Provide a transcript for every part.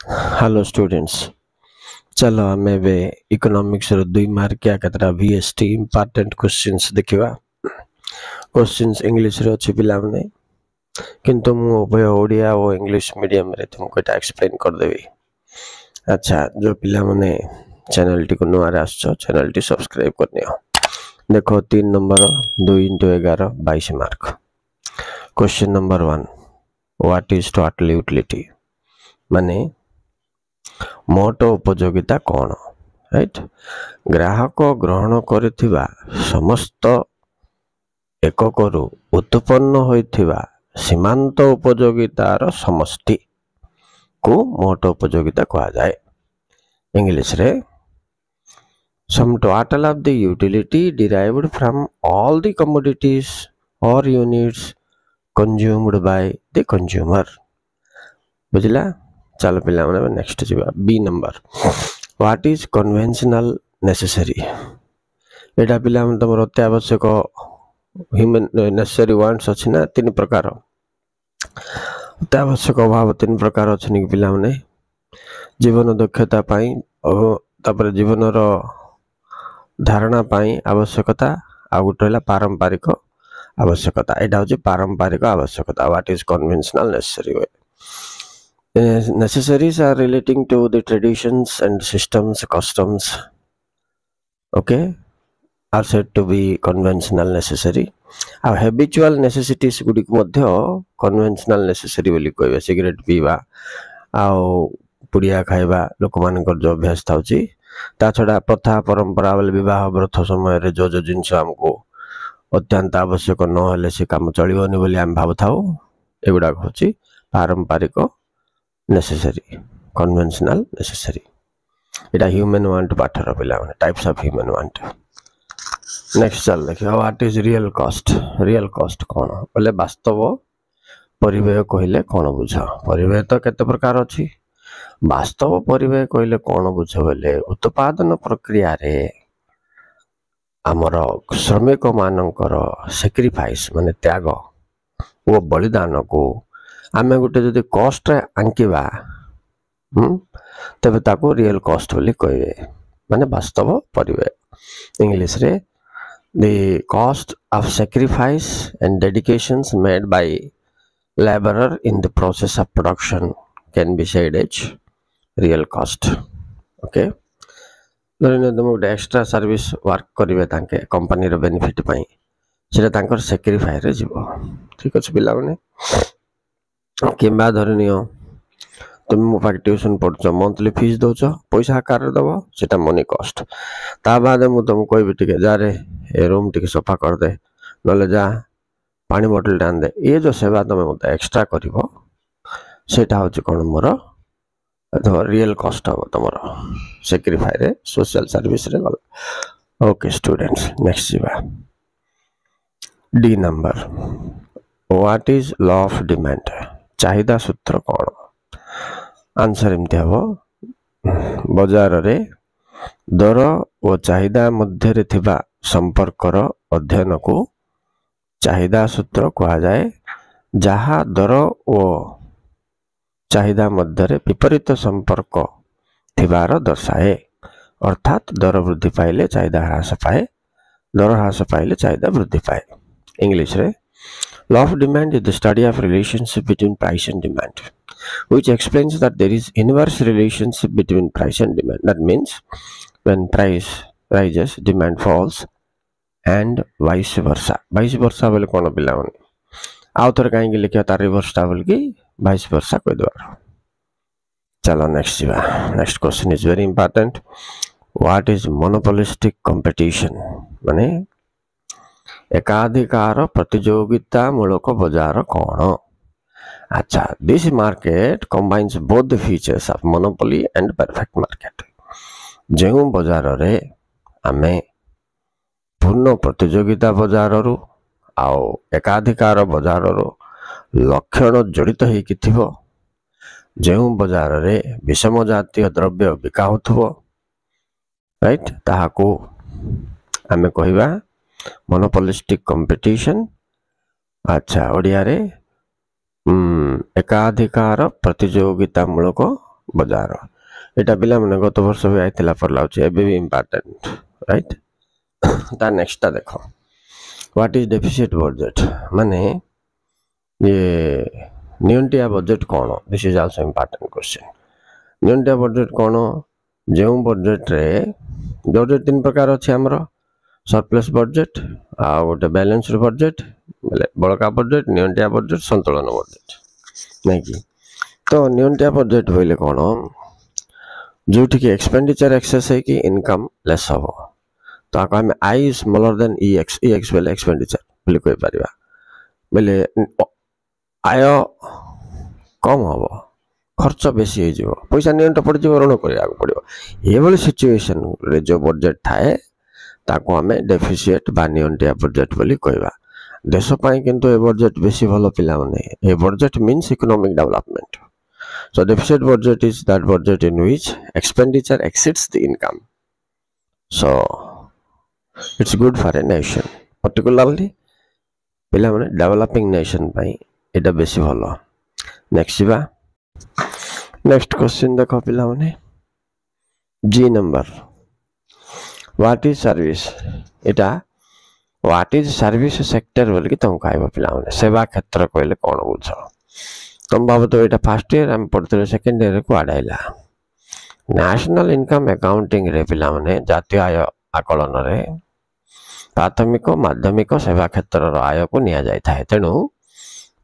Hello students, चलो आम economics रो 2 मार्किया केतरा वीएसटी इंपोर्टेंट क्वेश्चंस देखिवा। क्वेश्चंस इंग्लिश रे अछि पिला माने, किंतु मु उभय ओडिया और इंग्लिश मीडियम रे तुमको एटा एक्सप्लेन कर देबी। अच्छा, जो पिला माने चैनल टी को नुआ रे आछो, चैनल टी सब्सक्राइब करनियो। देखो 3 number 2 * 11 22 mark. Question number 1, what is total utility माने मोट उपयोगिता कौन? राइट, ग्राहक ग्रहण करिथिबा समस्त एककरु उत्पन्न होइथिबा सीमांत उपयोगितार समष्टि को मोट उपयोगिता कहा जाए। इंग्लिश रे some total of the utility derived from all the commodities or units consumed by the consumer। बुझला? चलो पिला माने नेक्स्ट जीवा। B number, what is conventional necessary? एटा पिला माने तमर अत्यावश्यक ह्यूमन नेसेसरी वांट्स अछि ना 3 प्रकार। अत्यावश्यक अभाव 3 प्रकार अछि नि पिला माने, जीवन दक्षता पाई और तापर जीवन रो धारणा पाई आवश्यकता, आ गुटला पारंपरिक आवश्यकता। एटा होची पारंपरिक आवश्यकता। What is conventional necessary? Necessaries are relating to the traditions and systems, customs, okay, are said to be conventional necessary. Our habitual necessities गुडी मध्य conventional necessary बोली कहबे। सिगरेट पीवा आउ पुड़िया खाइबा लोक मानकर जो अभ्यास थाउची, ता छडा प्रथा परंपरा वाले विवाह व्रत समय रे जो जिंस हमको अत्यंत आवश्यक न हेले से काम चलिबोनी बोली हम भाबथाउ, एगुडा होची पारंपरिक नेसेसरी, कन्वेंशनल नेसेसरी। एटा ह्यूमन वांट पाठर पिला माने, types of human want. Next चल देखियो, what is real cost? Real cost कोन बोले वास्तव परिव्यय कहिले कोन बुझ? परिव्यय तो केते प्रकार अछि, वास्तव परिव्यय कहिले कोन बुझ बोले उत्पादन प्रक्रिया रे हमर श्रमिक मानकर सैक्रिफाइस माने त्याग वो बलिदान को आमे गुटे जदि कॉस्ट आंकिबा तबे ताको रियल कॉस्ट बोली कहबे, माने वास्तव परिव्यय। इंग्लिश रे the cost of sacrifice and dedications made by laborer in the process of production can be said as real cost। okay, धरने तुम गोटे एक्स्ट्रा सर्विस वर्क करिवे तांके कंपनी रो बेनिफिट पई, सेटा तांकर सैक्रिफाई रे जीवो। ठीक अछि पिला माने, किंबा धरनियो तुम मो पाक ट्यूशन पढ़छ, मंथली फीस दोछ, पैसा आकार दबो, सेटा मनी कॉस्ट। ता बाद मु तुम कहबी टिके जा रे ए रूम टिके सफा कर दे, नले जा पानी बोतल टान दे, ये जो सेवा तुम मते एक्स्ट्रा करिवो सेटा होची कोन मोर अथवा रियल कॉस्ट हो तमरो सैक्रिफाई रे सोशल सर्विस रे गल। ओके स्टूडेंट्स, नेक्स्ट जीवा। D number, what is law of demand? चाहिदा सूत्र कोन? आंसर एमती हबो, बाजार रे दर और चाहिदा मध्य रे थिबा संपर्कर अध्ययन को चाहिदा सूत्र कहा जाए, जहा दर और चाहिदा मध्य रे विपरीत संपर्क थिबार दर्शाए। अर्थात दर वृद्धि पाइले चाहिदा ह्रास पाए, दर ह्रास पाइले चाहिदा वृद्धि पाए। इंग्लिश रे law of demand is the study of relationship between price and demand, which explains that there is inverse relationship between price and demand. That means when price rises, demand falls, and vice versa। vice versa बोले कौन पिला माने, आउ थोर कहीं लिखिया तार reverse टा बोल की vice versa कोई द्वारा। चलो नेक्स्ट जीवा। Next question is very important, what is monopolistic competition? माने एकाधिकार प्रतियोगिता मूलक बाजार कौन? अच्छा, this market combines both the features of monopoly and perfect market. जो बाजार रे आमे पूर्ण प्रतियोगिता बाजार रु आउ एकाधिकार बाजार रु लक्षण जड़ित हो कि थिबो, जो बाजार रे विषम जातीय द्रव्य बिका होथबो, राइट, ताहाको आमे कहिबा मोनोपोलिस्टिक कंपटीशन। अच्छा, ओडिया रे एकाधिकार प्रतियोगिता मूलक बजार एटा पिला माने गत वर्ष भी आइथिला पर लाउची एबे भी इंपोर्टेंट राइट ता नेक्स्ट ता देखो व्हाट इज डेफिसिट बजट माने ये नियंटिया बजट कौन this is also important question नियंटिया बजट कौन जो बजट रे बजट तीन प्रकार अच्छे आमर सरप्लस बजट आ गोटे बैलेंस्ड बजट बड़का बजट नियंटिया बजट संतुलन बजट नहीं कि तो नियंटिया बजट बोले कौन जो एक्सपेंडिचर एक्सेस है कि इनकम लेस हम तो आको आम आई स्मॉलर देन एक्स बोले एक्सपेंडिचर बोले कहि परिबा बोले आय कम हम खर्च बेसी हो पैसा नियंट पड़ ऋण करा पड़ो ये सिचुएशन रे जो बजट थाए ताको आमे डेफिसिट बा नियंटिया बजट बोली कहबा देश पाई किंतु ए बजट बेसी भलो पिला माने ए budget means economic development so deficit budget is that budget in which expenditure exceeds the income so it's good for a nation particularly पिला माने डेवलपिंग नेशन पाई एटा बेसी भलो नेक्स्ट क्वेश्चन देखो पिला माने जी number what is service Etah what is service sector बोल कि तुम कहबो पिला माने सेवा क्षेत्र कहले कोन बुझ तुम बाबू तो ये फर्स्ट ईयर आम पढ़ते सेकेंड ईयर को आड़ाइला नेशनल इनकम अकाउंटिंग रे पिला माने जातीय आय आकलन रे प्राथमिक माध्यमिक सेवा क्षेत्र आय को निया जाय थाए तेणु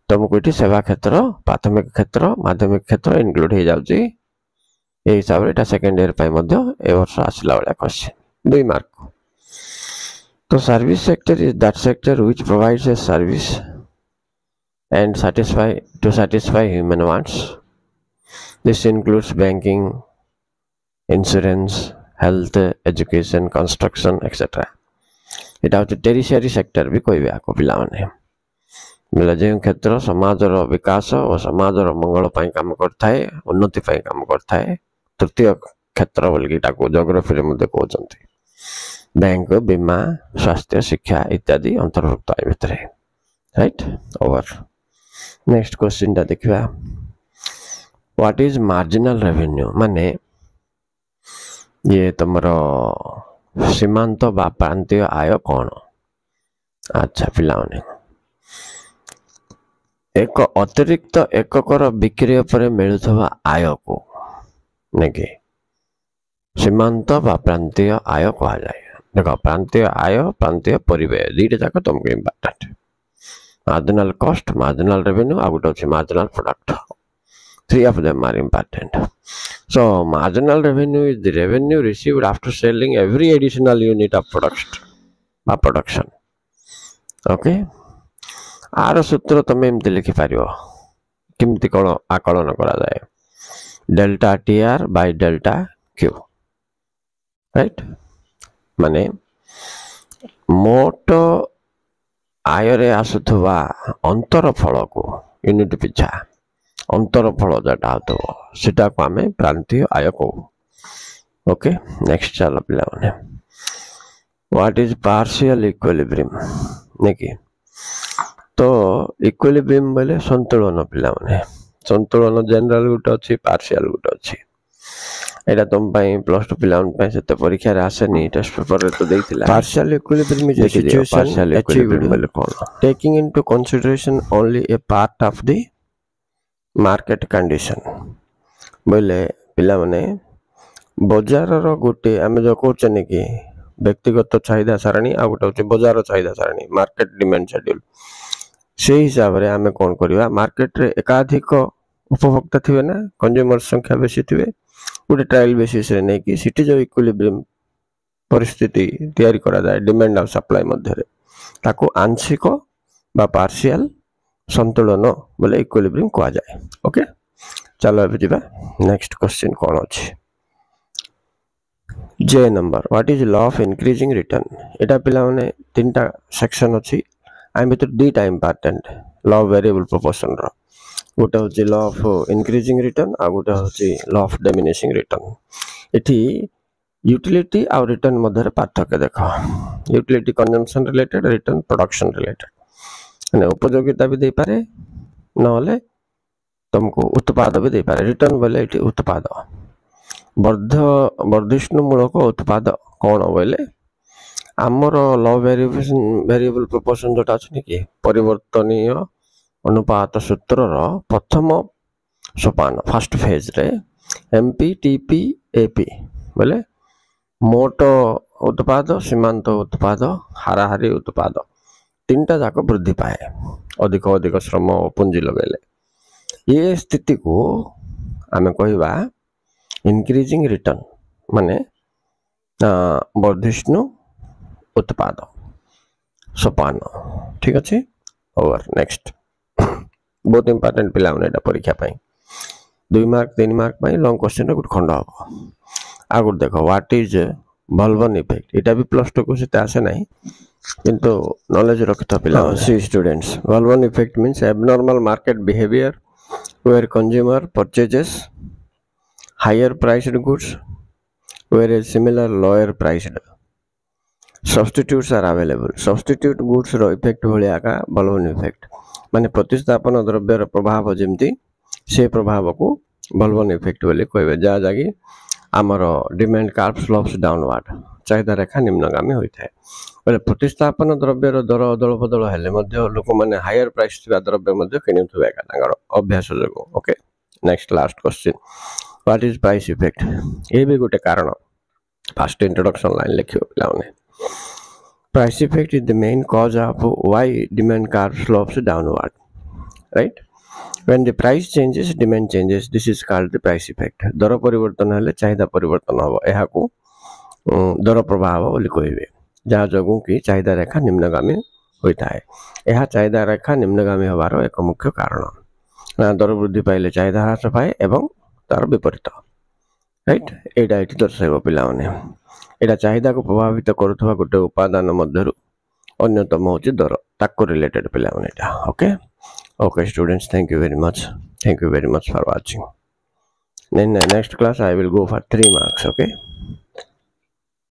तुमको ये सेवा क्षेत्र प्राथमिक क्षेत्र माध्यमिक क्षेत्र इनक्लूड हो जाउची ए हिसाब रे सेकेंड ईयर पाई मध्य ए वर्ष आसिला वाला क्वेश्चन 2 मार्क तो service sector is that sector which provides a service and satisfy human wants. This includes banking, insurance, health, education, construction, etc. इटा होचे टेरिशियरी सेक्टर भी कोई आको पिला माने बोले जे क्षेत्र समाजर विकास और समाजर मंगल पाई काम करथाए उन्नति पाई काम करथाए तृतीय क्षेत्र बोल ताको ज्योग्राफी रे मध्ये कहउचंती बैंक बीमा स्वास्थ्य शिक्षा इत्यादि अंतर्भुक्त आइ भितरे राइट ओवर नेक्स्ट क्वेश्चन ता देखिबा व्हाट इज मार्जिनल रेवेन्यू माने ये तुमरो सीमांत बा प्रांतीय आय कौन अच्छा पिला माने एक अतिरिक्त एककर बिक्री पर मिलुथवा आय को नेके सीमांत बा प्रांतीय आय कहा जाए देखो प्रांतीय आय प्रांतीय परिव्यय दीटा जाक तुमको important marginal cost marginal revenue out of marginal product 3 of them are important so marginal revenue is the revenue received after selling every additional unit of production okay आर सूत्र तुम एमती लिखि पारिबो किमती कोन आकलन करा जाए delta TR by delta Q right माने मोट आय रे आसुथवा अंतर फल को यूनिट पिछा अंतर फल जटा तो सेटा को आमे प्रांतीय आय को ओके नेक्स्ट चलो पिला माने व्हाट इज पार्शियल इक्विलिब्रियम नेकी तो इक्विलिब्रियम बोले संतुलन पिला माने संतुलन जनरल गुट अछि पार्शियल गुट अछि एटा तुम पाई प्लस 2 पिला उन पाई सेते परीक्षा रे आसेनी टेस्ट पेपर रे तो देथिला partial equilibrium is situation partial equilibrium बोले कोन taking into consideration only a part of the market condition बोले पिला माने बाजार रो गोटे आमे जो कहचने कि व्यक्तिगत चाहिदा सारणी आ गोटे होचे बाजार चाहिदा सारणी मार्केट डिमांड शेड्यूल से हिसाब रे आमे कोन करबा मार्केट रे एकाधिक उपभोक्ता थिबे ना कंज्यूमर संख्या बेसी थिबे गोटे ट्रायल बेसिस रे नै कि सिटी जो इक्विलिब्रियम परिस्थिति तैयारी करा जाए डिमांड और सप्लाई मध्य रे ताको आंशिक बा पार्शियल संतुलन बोले इक्विलिब्रियम कहा जाए ओके चलो अब जिबा नेक्स्ट क्वेश्चन कोन अछि जे number what is law of increasing return एटा पिला माने तीनटा सेक्शन अछि आई भितर दुईटा important law of variable proportion रो गोटे होची लॉ ऑफ इंक्रीजिंग रिटर्न आ गोटे होची लॉ ऑफ डिमिनिशिंग रिटर्न एठी यूटिलिटी और रिटर्न मध्य पार्थक्य देखो utility consumption related return production related माने उपयोगिता भी दे पारे नहले return related return production related माने उपयोगिता भी दे पारे नहले रिटर्न प्रोडक्शन रिलेटेड माने उपयोगिता भी दे पारे नहले रिटर्न प्रोडक्शन रिलेटेड माने उपयोगिता भी दे पारे नहले तुमको उत्पाद भी दे पारे रिटर्न बोले ये उत्पाद वर्धिष्णुमूलक उत्पाद कौन बोले आमर लॉ वेरिएबल प्रोपोर्शन जोटा अच्छी कि परिवर्तनीय अनुपात सूत्र प्रथम सोपान फर्स्ट फेज रे एमपी टीपी एपी बोले मोट उत्पाद सीमांत उत्पाद हाराहारी उत्पाद तीनटा जाक वृद्धि पाए अधिक अधिक श्रम पुंजी लगेले ये स्थिति को आम कहवा इंक्रीजिंग रिटर्न माने वर्धिष्णु उत्पाद सोपान ठीक अच्छे ओवर नेक्स्ट बहुत इंपोर्टेंट पिला परीक्षा 2 मार्क 3 मार्क लॉन्ग क्वेश्चन गोटे खंड हम आगे देख व्हाट इज बल्बन इफेक्ट इटा भी +2 को से आसे ना किंतु नॉलेज रखता पिला सी students Veblen effect means abnormal market behaviour where consumer purchases higher priced goods where similar lower priced substitutes are available substitute goods रो इफेक्ट भलिया का बल्बन इफेक्ट माने प्रतिस्थापन द्रव्यर प्रभाव जमती से प्रभाव को बल्बन इफेक्ट बोले कहबे जा जागी आमर डिमांड कर्व स्लोप्स डाउनवर्ड चाहिदा रेखा निम्नगामी होता है बोले प्रतिस्थापन द्रव्यर दर अदल बदल हेले मध्य लोक माने हायर प्राइस थिबा द्रव्य मध्य किनुथबे एका तांगर अभ्यास जोगो okay next last question what is price effect ये भी गोटे कारण फर्स्ट इंट्रोडक्शन लाइन लिखियो पिलाउने price effect is the main cause of why demand curve slopes downward right when the price changes demand changes this is called the price effect दर परिवर्तन हेले चाहिदा परिवर्तन हो एहा को दर प्रभाव बोली कहबे जहाँ जगू कि चाहिदा रेखा निम्नगामी होता है यह चाहिदा रेखा निम्नगामी होबार एक मुख्य कारण दर वृद्धि पाइले चाहिदा ह्रास पाए एवं तार विपरीत राइट एटा एठी दर्शाइबो पिलाने एटा चाहिदा को प्रभावित करुवा गोटे उपादान मध्यरु अन्यतम होची दर ताको रिलेटेड पिलाने एटा okay Okay students, thank you very much for watching. Then next class I will go for 3 marks. Okay.